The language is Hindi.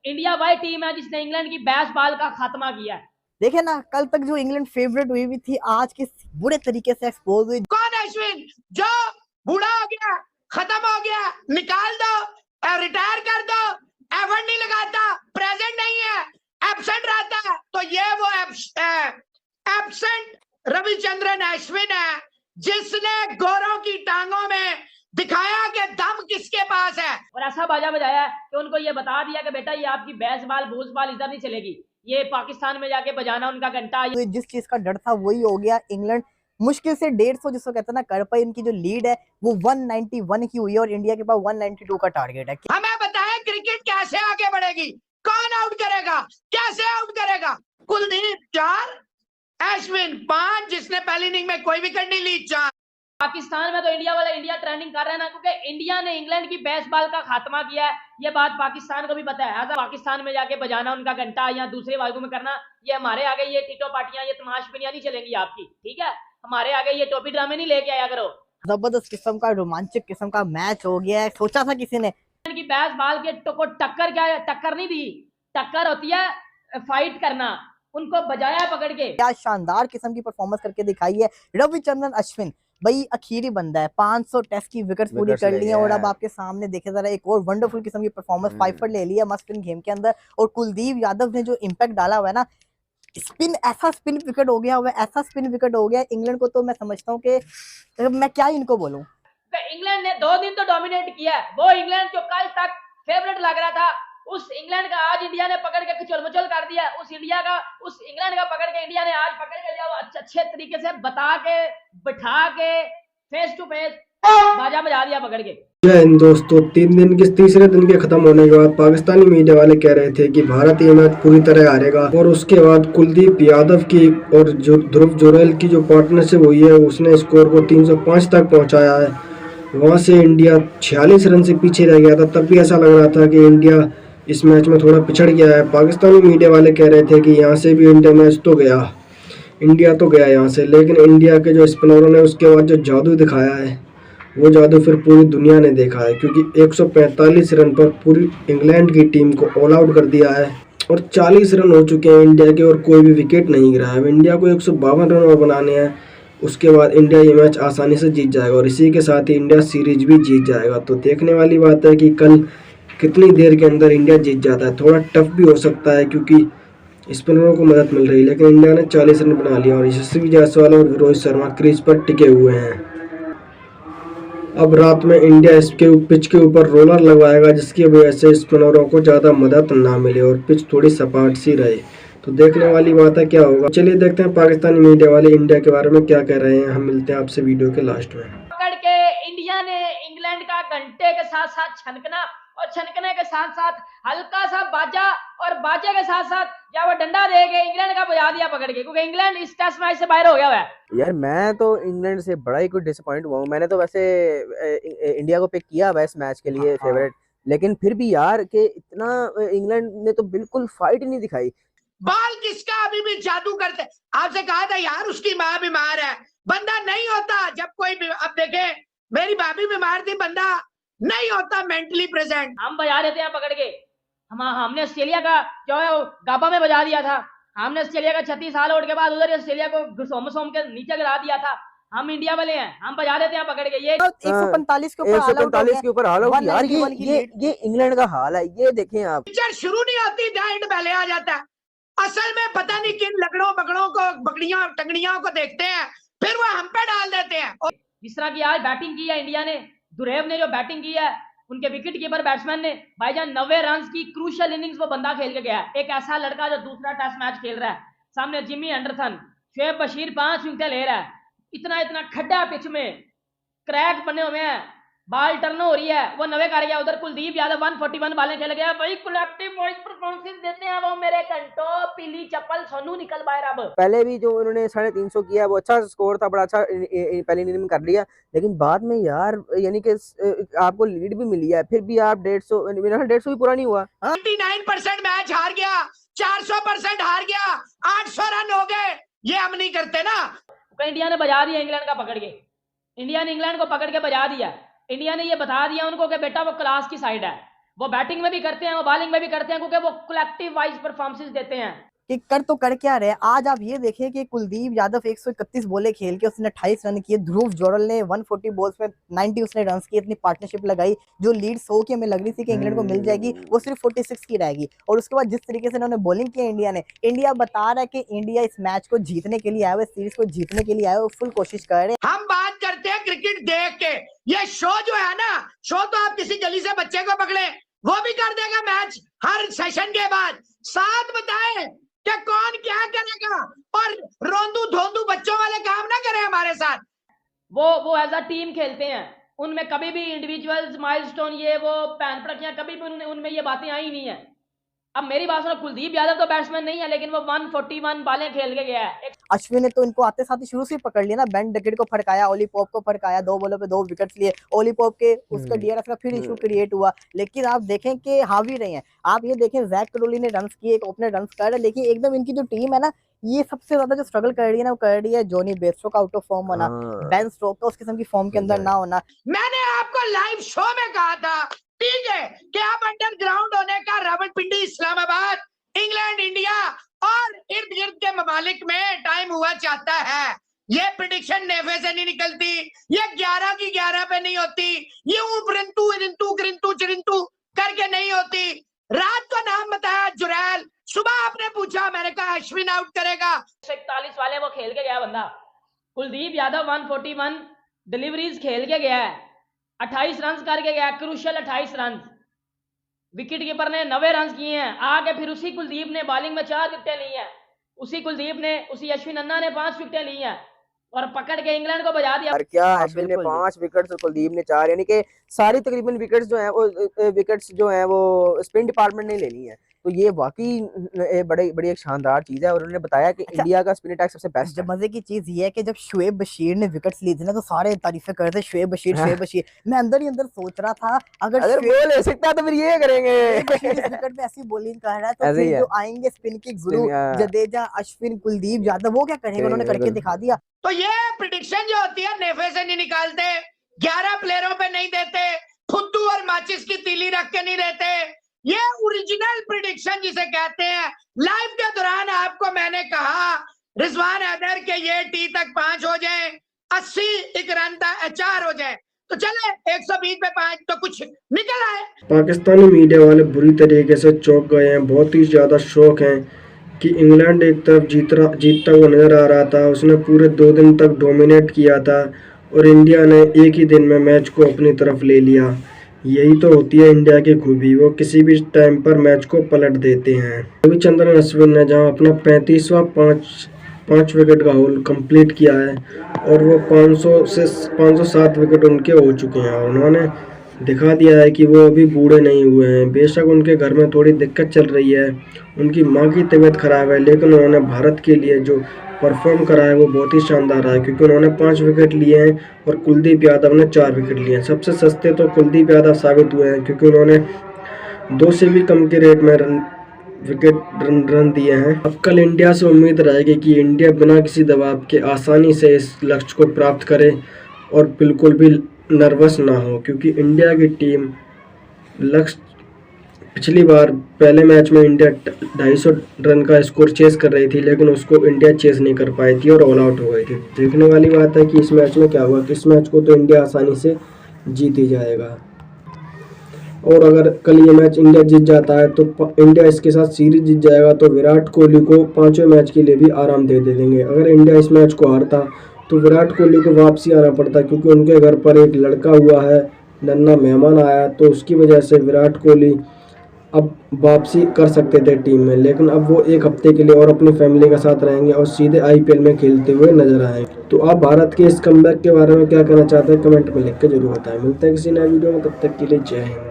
इंडिया वही टीम है जिसने इंग्लैंड की बैस बॉल का खात्मा किया है। देखे ना, कल तक जो इंग्लैंड फेवरेट हुई हुई थी, आज किस बुरे तरीके से एक्सपोज हुई। कौन है अश्विन जो बूढ़ा हो गया, खत्म हो गया, निकाल दो, रिटायर कर दो, एफर्ट नहीं लगाता, प्रेजेंट नहीं है, एब्सेंट रहता है, तो ये वो एब्सेंट रविचंद्रन अश्विन है जिसने गोरों की टांगों में दिखाया कि दम किसके पास है। और ऐसा बाजा बजाया कि उनको ये बता दिया कि बेटा ये आपकी बैस बॉल भूस बॉल इधर नहीं चलेगी, ये पाकिस्तान में जाके बजाना उनका घंटा। तो जिस चीज का डर था वही हो गया। इंग्लैंड मुश्किल से 150 जिसको कहते हैं ना कर पाई। इनकी जो लीड है वो 191 की हुई है और इंडिया के पास 192 का टारगेट है। हमें बताएं क्रिकेट कैसे आगे बढ़ेगी, कौन आउट करेगा, कैसे आउट करेगा। कुलदीप 4, अश्विन 5, जिसने पहली इनिंग में कोई विकेट नहीं ली 4। पाकिस्तान में तो इंडिया वाला इंडिया ट्रेंडिंग कर रहे हैं ना, क्योंकि इंडिया ने इंग्लैंड की बैस बॉल का खात्मा किया है। ये बात पाकिस्तान को भी पता है। ऐसा पाकिस्तान में जाके बजाना उनका घंटा या दूसरे वायदू में करना, ये हमारे आगे ये टीटो पार्टियां, ये तमाशबिनियां नहीं चलेंगी आपकी, ठीक है। हमारे आगे ये टोपी ड्रामे नहीं लेके आया करो। जबरदस्त किस्म का रोमांचक किस्म का मैच हो गया है। सोचा था किसी ने की बैस बॉल के को टक्कर, क्या टक्कर नहीं दी, टक्कर होती है फाइट करना, उनको बजाया पकड़ के। क्या शानदार किस्म की परफॉर्मेंस करके दिखाई है रविचंद्रन अश्विन। भाई आखिरी बंदा है, 500 टेस्ट की विकेट पूरी कर ली है और अब आपके सामने देखे जरा एक और वंडरफुल किस्म की परफॉर्मेंस 5 पर ले लिया मस्ट विन गेम के अंदर। और कुलदीप यादव ने जो इम्पैक्ट डाला हुआ है ना, स्पिन ऐसा स्पिन विकेट हो गया हुआ है, ऐसा स्पिन विकेट हो गया इंग्लैंड को। तो मैं समझता हूँ कि मैं क्या इनको बोलूं। इंग्लैंड ने 2 दिन तो डोमिनेट किया है। वो इंग्लैंड जो कल तक फेवरेट लग रहा था, उस इंग्लैंड का आज इंडिया ने पकड़ के कुचल-मुचल कर दिया। उस इंग्लैंड का पकड़ के इंडिया ने आज पकड़ के लिया, अच्छे तरीके से बता के, बिठा के, फेस टू फेस बाजा बजा दिया पकड़ के। जय हिंद दोस्तों, 3 दिन के तीसरे दिन के खत्म होने के बाद पाकिस्तानी मीडिया वाले कह रहे थे कि भारत ये मैच पूरी तरह हारेगा। और उसके बाद कुलदीप यादव की और जो ध्रुव जुरैल की जो पार्टनरशिप हुई है, उसने स्कोर को 305 तक पहुंचाया है। वहां से इंडिया 46 रन से पीछे रह गया था। तब भी ऐसा लग रहा था कि इंडिया इस मैच में थोड़ा पिछड़ गया है। पाकिस्तानी मीडिया वाले कह रहे थे कि यहाँ से भी इंडिया मैच तो गया, इंडिया तो गया यहाँ से। लेकिन इंडिया के जो स्पिनरों ने उसके बाद जो जादू दिखाया है, वो जादू फिर पूरी दुनिया ने देखा है, क्योंकि 145 रन पर पूरी इंग्लैंड की टीम को ऑल आउट कर दिया है। और 40 रन हो चुके हैं इंडिया के और कोई भी विकेट नहीं गिरा है। अब इंडिया को 152 रन और बनाने हैं, उसके बाद इंडिया ये मैच आसानी से जीत जाएगा और इसी के साथ ही इंडिया सीरीज भी जीत जाएगा। तो देखने वाली बात है कि कल कितनी देर के अंदर इंडिया जीत जाता है। थोड़ा टफ भी हो सकता है क्योंकि स्पिनरों को मदद मिल रही है, लेकिन इंडिया ने 40 रन बना लिया और यशस्वी जायसवाल और रोहित शर्मा क्रीज पर टिके हुए हैं। अब रात में इंडिया इसके पिच के ऊपर रोलर लगवाएगा, जिसकी वजह से स्पिनरों को ज़्यादा मदद ना मिले और पिच थोड़ी सपाट सी रहे। तो देखने वाली बात है क्या होगा। चलिए देखते हैं पाकिस्तानी मीडिया वाले इंडिया के बारे में क्या कह रहे हैं। हम मिलते हैं आपसे वीडियो के लास्ट में। पकड़ के इंडिया ने इंग्लैंड का घंटे के साथ साथ छनकना, और छनकने के साथ साथ हल्का सा बाजा, और बाजे के साथ साथ या वो डंडा दे के इंग्लैंड का बजा दिया पकड़ के, क्योंकि इंग्लैंड इस टेस्ट मैच से बाहर हो गया है। यार मैं तो इंग्लैंड से बड़ा ही कुछ डिसअपॉइंट हुआ हूँ। मैंने तो वैसे इंडिया को पिक किया हुआ इस मैच के लिए फेवरेट, लेकिन फिर भी यार कि इतना इंग्लैंड ने तो बिल्कुल फाइट ही नहीं दिखाई। बाल किसका अभी भी जादू करते। आपसे कहा था यार उसकी माँ बीमार है, बंदा नहीं होता जब कोई अब देखे मेरी भाभी बीमार थी, बंदा नहीं होता मेंटली प्रेजेंट। हम बजा देते हैं पकड़ के। हमने ऑस्ट्रेलिया का जो है गाबा में बजा दिया था। हमने ऑस्ट्रेलिया का 36 साल उठ के बाद उधर ऑस्ट्रेलिया को घुसोम के नीचे गिरा दिया था। हम इंडिया वाले हैं, हम बजा देते हैं पकड़ के। ये 145 के ऊपर 145 के ऊपर हाल आउट यार। ये इंग्लैंड का हाल है, ये देखें आप। पिक्चर शुरू नहीं होती एंड पहले आ जाता है। असल में पता नहीं किन लगड़ों बगड़ों को, बकड़ियां टंगड़ियों को देखते हैं, फिर वो हम पे डाल देते हैं। जिस तरह की आज बैटिंग की है इंडिया ने, दुरेव ने जो बैटिंग की है, उनके विकेट कीपर बैट्समैन ने भाईजान 90 रन की क्रूशियल इनिंग्स वो बंदा खेल के गया है। एक ऐसा लड़का जो दूसरा टेस्ट मैच खेल रहा है, सामने Jimmy Anderson, Shoaib Bashir 5 wicket ले रहा है। इतना खड्डा पिच में क्रैक बने हुए हैं, बाल टर्न हो रही है, वो 90 कर गया। उधर कुलदीप यादव 141 बालें खेल गया। भाई कलेक्टिव वॉइस परफॉर्मेंस देते हैं वो मेरे घंटों, पीली चप्पल सोनू निकल बाहर। अब पहले भी जो उन्होंने 350 किया वो अच्छा स्कोर था, बड़ा अच्छा पहली इनिंग में कर लिया, लेकिन बाद में यार यानी कि आपको लीड भी मिली है, फिर भी आप 150 भी पूरा नहीं हुआ। 99% मैच हार गया, 400% हार गया, 800 रन हो गए। ये हम नहीं करते ना। इंडिया ने बजा दिया इंग्लैंड का पकड़ के। इंडिया ने इंग्लैंड को पकड़ के बजा दिया। इंडिया ने ये बता दिया उनको कि बेटा वो क्लास की साइड है, वो बैटिंग में भी करते हैं, वो बॉलिंग में भी करते हैं, क्योंकि वो कलेक्टिव वाइज परफॉर्मेंस देते हैं। कि कर तो कर क्या रहे। आज आप ये देखें कि कुलदीप यादव 131 बॉलें खेल के उसने 28 रन किए, ध्रुव जोरल ने 140 बॉल्स में 90 उसने रन किए, अपनी पार्टनरशिप लगाई। जो लीड 100 की हमें लग रही थी कि इंग्लैंड को मिल जाएगी, वो सिर्फ 46 की रहेगी। और उसके बाद जिस तरीके से इन्होंने बॉलिंग की इंडिया ने, इंडिया बता रहा है कि इंडिया इस मैच को जीतने के लिए आया हुआ, इस सीरीज को जीतने के लिए आया हुआ, फुल कोशिश कर रहे हैं। हम बात करते हैं क्रिकेट देख के, ये शो जो है ना, शो तो आप किसी गली से बच्चे को पकड़े वो भी कर देगा मैच हर सेशन के बाद। साथ बताएं कि कौन क्या करेगा, और रोंदू धोंदू बच्चों वाले काम ना करें हमारे साथ। वो एज अ टीम खेलते हैं, उनमें कभी भी इंडिविजुअल्स माइलस्टोन ये वो पैन पड़कियां कभी भी उनमें ये बातें आई नहीं है। अब मेरी बात सुनो, कुलदीप यादव तो बैट्समैन नहीं है, लेकिन वो 141 बॉलें खेल के गया है। अश्विन ने तो इनको आते साथ ही शुरू से पकड़ लिया ना, बेन डकेट को फड़काया, ओली पॉप को फड़काया, 2 बॉलों पे 2 विकेट्स लिए। ओली पॉप के उसका डीआरएस का फिर इशू क्रिएट हुआ, लेकिन आप देखें कि हावी रहे हैं। आप ये देखें जैक क्रॉली ने रन किए, एक ओपनर रन कर रहा है, लेकिन एकदम इनकी जो टीम है ना, ये सबसे ज्यादा जो स्ट्रगल कर रही है ना, वो कर रही है जॉनी बेस्टो का आउट ऑफ फॉर्म होना, बेन स्टोक्स का उस किस्म की फॉर्म के अंदर ना होना। मैंने आपको लाइव शो में कहा था, ठीक है, कि अब अंडरग्राउंड होने का रावलपिंडी, इस्लामाबाद, इंग्लैंड, इंडिया और इर्द गिर्द के ममालिक में टाइम हुआ चाहता है। ये प्रिडिक्शन नेफे से नहीं निकलती, ये 11 की 11 पे नहीं होती, ये उपरिंतु इरिंतु गिरिंतु चिरिंतु करके नहीं होती। रात को नाम बताया जुरैल, सुबह आपने पूछा, मैंने कहा अश्विन आउट करेगा। 41 वाले वो खेल के गया बंदा। कुलदीप यादव 141 डिलीवरीज खेल के गया है, 28 रन करके गया, क्रूशियल 28 रन। विकेट कीपर ने 90 रन किए हैं। आगे फिर उसी कुलदीप ने बॉलिंग में 4 विकेटें ली हैं, उसी कुलदीप ने, उसी अश्विन अन्ना ने 5 विकेटें ली हैं और पकड़ के इंग्लैंड को बजा दिया। और क्या अश्विन ने 5 विकेट्स और कुलदीप ने 4, यानी कि सारी तकरीबन विकेट्स जो हैं वो स्पिन डिपार्टमेंट ने ले ली है। तो ये वाकई बड़ी एक शानदार चीज है। और उन्होंने बताया कि इंडिया का स्पिन अटैक सबसे बेस्ट है। मजे की चीज ये है कि जब शुएब बशीर ने विकेट्स ली थी ना, तो सारे तारीफें कर रहे थे, शुएब बशीर। मैं अंदर ही अंदर सोच रहा था, अगर वो ले सकता तो फिर ये करेंगे। विकेट में ऐसी बॉलिंग कर रहा है, तो फिर जो आएंगे स्पिन के गुरु जडेजा, अश्विन, कुलदीप यादव, वो क्या करेंगे, उन्होंने करके दिखा दिया। तो ये प्रिडिक्शन जो होती है नेफे से नहीं निकालते, 11 प्लेयरों पे नहीं देते, फुद्दू और माचिस की तीली रख के नहीं देते। ये ओरिजिनल प्रिडिक्शन जिसे कहते हैं। लाइव के दौरान आपको मैंने कहा रिजवान हैदर के ये टी तक 5 हो जाए, 80 एक रन 4 हो जाए, तो चले 120 पे 5 तो कुछ निकल आए। पाकिस्तानी मीडिया वाले बुरी तरीके से चौंक गए हैं, बहुत ही ज़्यादा शौक हैं कि इंग्लैंड एक तरफ जीतता हुआ नज़र आ रहा था। उसने पूरे 2 दिन तक डोमिनेट किया था और इंडिया ने एक ही दिन में मैच को अपनी तरफ ले लिया। यही तो होती है इंडिया की खूबी, वो किसी भी टाइम पर मैच को पलट देते हैं। रविचंद्रन अश्विन ने जहां अपना 35वां 5 विकेट का होल कंप्लीट किया है और वो 507 विकेट उनके हो चुके हैं और उन्होंने दिखा दिया है कि वो अभी बूढ़े नहीं हुए हैं। बेशक उनके घर में थोड़ी दिक्कत चल रही है, उनकी माँ की तबीयत खराब है, लेकिन उन्होंने भारत के लिए जो परफॉर्म करा है वो बहुत ही शानदार रहा है, क्योंकि उन्होंने 5 विकेट लिए हैं और कुलदीप यादव ने 4 विकेट लिए हैं। सबसे सस्ते तो कुलदीप यादव साबित हुए हैं, क्योंकि उन्होंने 2 से भी कम के रेट में रन दिए हैं। अब कल इंडिया से उम्मीद रहेगी कि इंडिया बिना किसी दबाव के आसानी से इस लक्ष्य को प्राप्त करे और बिल्कुल भी नर्वस ना हो, क्योंकि इंडिया की टीम लक्ष्य पिछली बार पहले मैच में इंडिया 250 रन का स्कोर चेस कर रही थी, लेकिन उसको इंडिया चेस नहीं कर पाई थी और ऑल आउट हो गई थी। देखने वाली बात है कि इस मैच में क्या हुआ। इस मैच को तो इंडिया आसानी से जीत ही जाएगा और अगर कल ये मैच इंडिया जीत जाता है तो इंडिया इसके साथ सीरीज जीत जाएगा, तो विराट कोहली को 5वें मैच के लिए भी आराम दे देंगे। अगर इंडिया इस मैच को हारता तो विराट कोहली को वापसी आना पड़ता, क्योंकि उनके घर पर एक लड़का हुआ है, नन्हा मेहमान आया, तो उसकी वजह से विराट कोहली अब वापसी कर सकते थे टीम में, लेकिन अब वो 1 हफ्ते के लिए और अपनी फैमिली के साथ रहेंगे और सीधे IPL में खेलते हुए नजर आएंगे। तो आप भारत के इस कमबैक के बारे में क्या कहना चाहते हैं, कमेंट में लिख के जरूर बताएं। मिलते हैं किसी नए वीडियो में, तब तक के लिए जय हिंद।